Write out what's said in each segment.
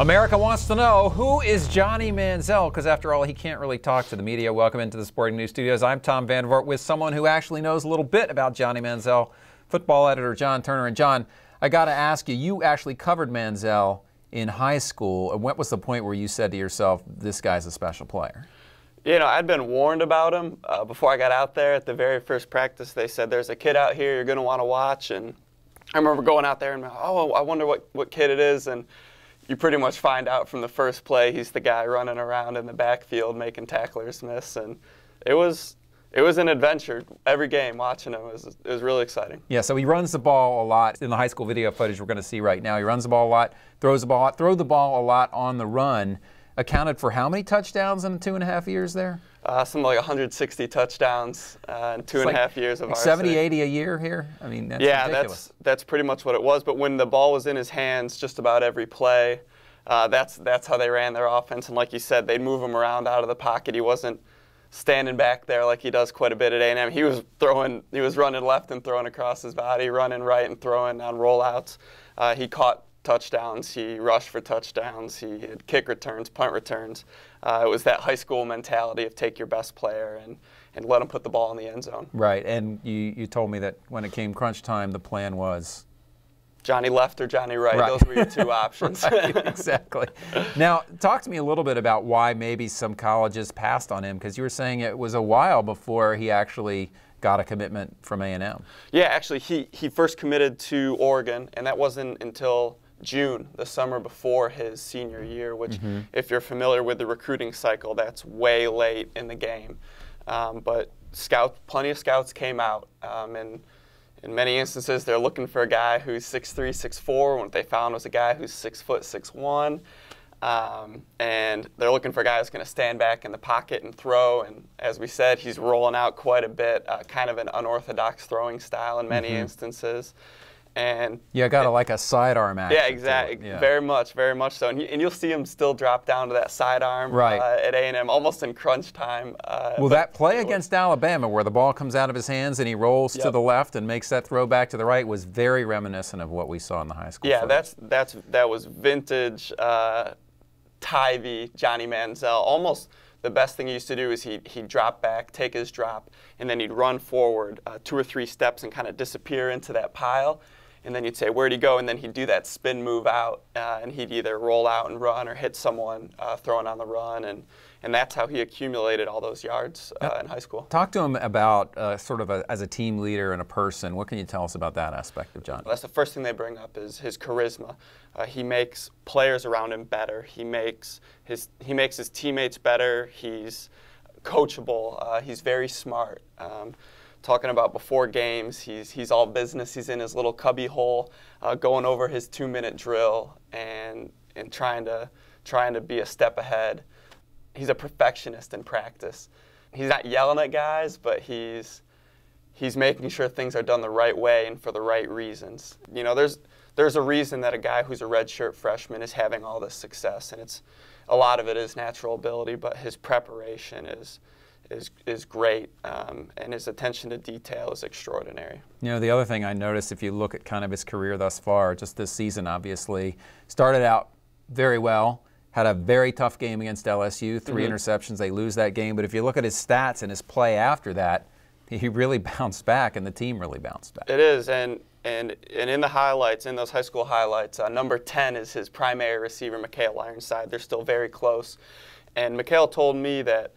America wants to know, who is Johnny Manziel? Because after all, he can't really talk to the media. Welcome into the Sporting News Studios. I'm Tom Vandervoort with someone who actually knows a little bit about Johnny Manziel, football editor John Turner. And John, I got to ask you, you actually covered Manziel in high school. And what was the point where you said to yourself, this guy's a special player? You know, I'd been warned about him before I got out there. At the very first practice, they said, there's a kid out here you're going to want to watch. And I remember going out there and, oh, I wonder what kid it is. And you pretty much find out from the first play he's the guy running around in the backfield making tacklers miss. And it was an adventure every game watching him. It was really exciting. Yeah, so he runs the ball a lot. In the high school video footage we're going to see right now, he runs the ball a lot, throws the ball a lot, throw the ball a lot on the run. Accounted for how many touchdowns in 2.5 years there? Something like 160 touchdowns in 2.5 years of like varsity. 70, 80 a year here? I mean, that's ridiculous. That's pretty much what it was. But when the ball was in his hands just about every play, that's how they ran their offense. And like you said, they'd move him around out of the pocket. He wasn't standing back there like he does quite a bit at A&M. He was running left and throwing across his body, running right and throwing on rollouts. He caught touchdowns, he rushed for touchdowns, he had kick returns, punt returns. It was that high school mentality of take your best player and let him put the ball in the end zone. Right, and you told me that when it came crunch time, the plan was? Johnny left or Johnny right. Those were your two options. Right, exactly. Now, talk to me a little bit about why maybe some colleges passed on him, because you were saying it was a while before he actually got a commitment from A&M. Yeah, actually, he first committed to Oregon, and that wasn't until June, the summer before his senior year, which if you're familiar with the recruiting cycle, that's way late in the game. But plenty of scouts came out, and in many instances they're looking for a guy who's 6'3", 6'4", what they found was a guy who's 6 foot 6'1", and they're looking for a guy who's going to stand back in the pocket and throw, and as we said, he's rolling out quite a bit, kind of an unorthodox throwing style in many instances. And yeah, like a sidearm action. Yeah, exactly. Yeah. Very much so. And you'll see him still drop down to that sidearm at A&M, almost in crunch time. Well, that play against Alabama where the ball comes out of his hands and he rolls to the left and makes that throw back to the right was very reminiscent of what we saw in the high school. Yeah, that was vintage Tivy Johnny Manziel. Almost the best thing he used to do is he'd drop back, take his drop, and then he'd run forward 2 or 3 steps and kind of disappear into that pile. And then you'd say, where'd he go? And then he'd do that spin move out, and he'd either roll out and run or hit someone throwing on the run. And that's how he accumulated all those yards in high school. Talk to him about sort of as a team leader and a person. What can you tell us about that aspect of John? Well, that's the first thing they bring up is his charisma. He makes players around him better. He makes his teammates better. He's coachable. He's very smart. Talking about before games, he's all business. He's in his little cubby hole, going over his 2-minute drill and trying to be a step ahead. He's a perfectionist in practice. He's not yelling at guys, but he's making sure things are done the right way and for the right reasons. You know, there's a reason that a guy who's a redshirt freshman is having all this success, and a lot of it is natural ability, but his preparation is great, and his attention to detail is extraordinary. You know, the other thing I noticed, if you look at kind of his career thus far, just this season obviously, started out very well, had a very tough game against LSU, 3 interceptions, they lose that game, but if you look at his stats and his play after that, he really bounced back and the team really bounced back. It is, and in the highlights, in those high school highlights, number 10 is his primary receiver, Manziel Ironside. They're still very close, and Manziel told me that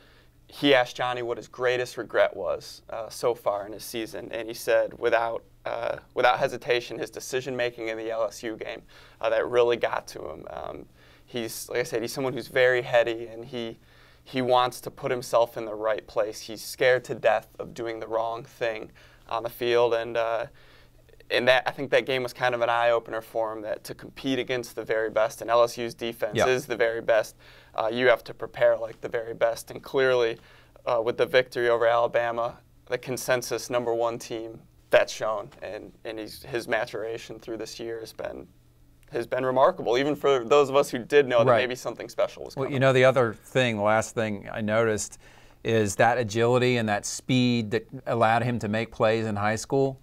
he asked Johnny what his greatest regret was so far in his season, and he said without hesitation his decision-making in the LSU game that really got to him. He's, like I said, he's someone who's very heady, and he wants to put himself in the right place. He's scared to death of doing the wrong thing on the field, and I think that game was kind of an eye-opener for him, that to compete against the very best, and LSU's defense is the very best, you have to prepare like the very best. And clearly, with the victory over Alabama, the consensus #1 team, that's shown. And his maturation through this year has been remarkable, even for those of us who did know that maybe something special was coming. Well, you know, the other thing, the last thing I noticed is that agility and that speed that allowed him to make plays in high school.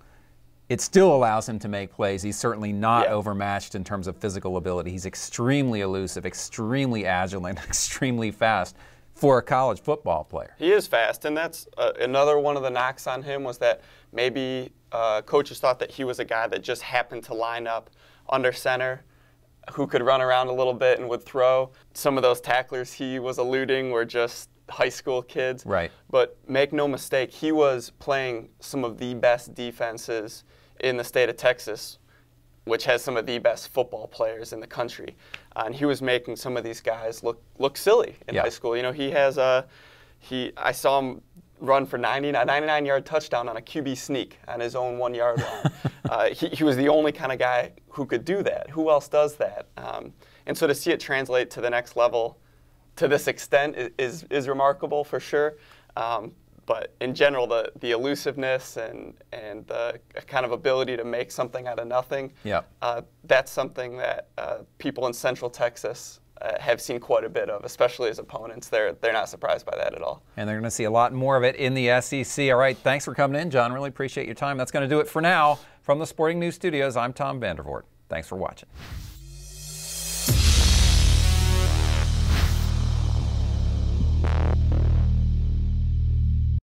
it still allows him to make plays. He's certainly not Yeah. overmatched in terms of physical ability. He's extremely elusive, extremely agile, and extremely fast for a college football player. He is fast, and that's another one of the knocks on him was that maybe coaches thought that he was a guy that just happened to line up under center, who could run around a little bit and would throw. Some of those tacklers he was eluding were just high school kids. Right. But make no mistake, he was playing some of the best defenses in the state of Texas, which has some of the best football players in the country. And he was making some of these guys look silly in Yeah. high school. You know, I saw him run for a 99-yard touchdown on a QB sneak on his own 1-yard line. He was the only kind of guy who could do that. Who else does that? And so to see it translate to the next level to this extent is remarkable for sure. But in general, the elusiveness and the kind of ability to make something out of nothing, Yeah. that's something that people in Central Texas have seen quite a bit of, especially as opponents. They're not surprised by that at all. And they're going to see a lot more of it in the SEC. All right, thanks for coming in, John. Really appreciate your time. That's going to do it for now. From the Sporting News Studios, I'm Tom Vandervoort. Thanks for watching.